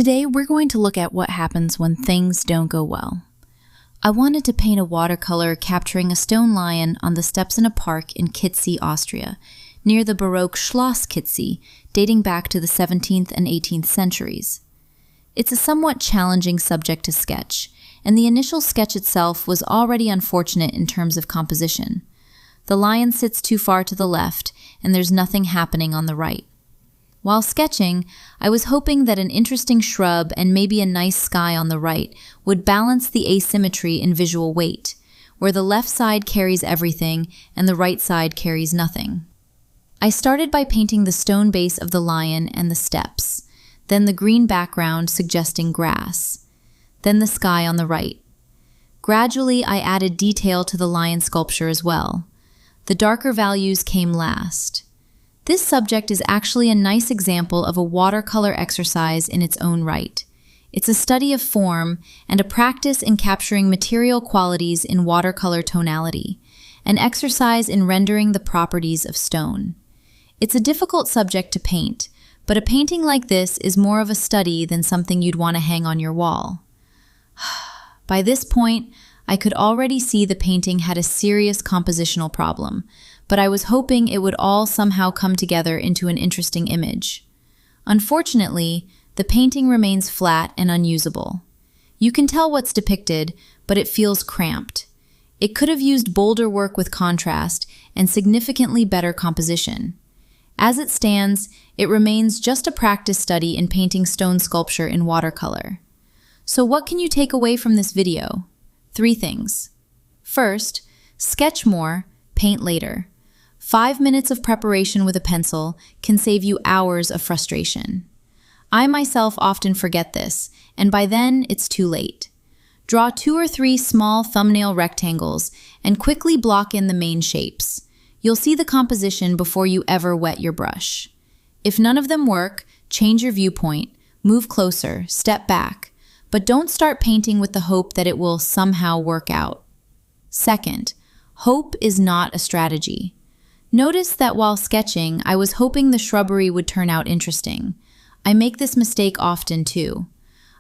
Today, we're going to look at what happens when things don't go well. I wanted to paint a watercolor capturing a stone lion on the steps in a park in Kittsee, Austria, near the baroque Schloss Kittsee, dating back to the 17th and 18th centuries. It's a somewhat challenging subject to sketch, and the initial sketch itself was already unfortunate in terms of composition. The lion sits too far to the left, and there's nothing happening on the right. While sketching, I was hoping that an interesting shrub and maybe a nice sky on the right would balance the asymmetry in visual weight, where the left side carries everything and the right side carries nothing. I started by painting the stone base of the lion and the steps, then the green background suggesting grass, then the sky on the right. Gradually, I added detail to the lion sculpture as well. The darker values came last. This subject is actually a nice example of a watercolor exercise in its own right. It's a study of form and a practice in capturing material qualities in watercolor tonality, an exercise in rendering the properties of stone. It's a difficult subject to paint, but a painting like this is more of a study than something you'd want to hang on your wall. By this point, I could already see the painting had a serious compositional problem, but I was hoping it would all somehow come together into an interesting image. Unfortunately, the painting remains flat and unusable. You can tell what's depicted, but it feels cramped. It could have used bolder work with contrast and significantly better composition. As it stands, it remains just a practice study in painting stone sculpture in watercolor. So what can you take away from this video? 3 things. First, sketch more, paint later. 5 minutes of preparation with a pencil can save you hours of frustration. I myself often forget this, and by then it's too late. Draw 2 or 3 small thumbnail rectangles and quickly block in the main shapes. You'll see the composition before you ever wet your brush. If none of them work, change your viewpoint, move closer, step back, but don't start painting with the hope that it will somehow work out. Second, hope is not a strategy. Notice that while sketching, I was hoping the shrubbery would turn out interesting. I make this mistake often too.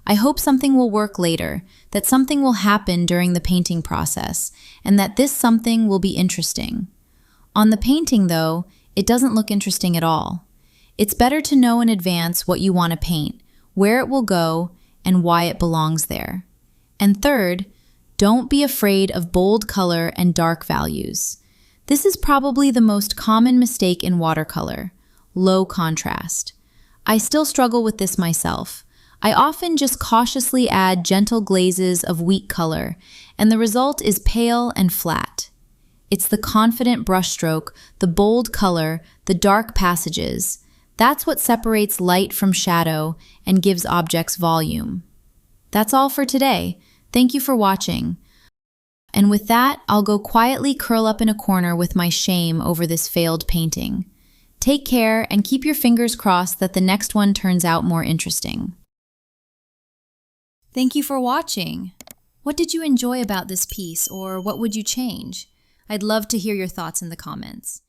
I hope something will work later, that something will happen during the painting process, and that this something will be interesting. On the painting, though, it doesn't look interesting at all. It's better to know in advance what you want to paint, where it will go, and why it belongs there. And third, don't be afraid of bold color and dark values. This is probably the most common mistake in watercolor: low contrast. I still struggle with this myself. I often just cautiously add gentle glazes of weak color, and the result is pale and flat. It's the confident brushstroke, the bold color, the dark passages. That's what separates light from shadow and gives objects volume. That's all for today. Thank you for watching. And with that, I'll go quietly curl up in a corner with my shame over this failed painting. Take care and keep your fingers crossed that the next one turns out more interesting. Thank you for watching. What did you enjoy about this piece, or what would you change? I'd love to hear your thoughts in the comments.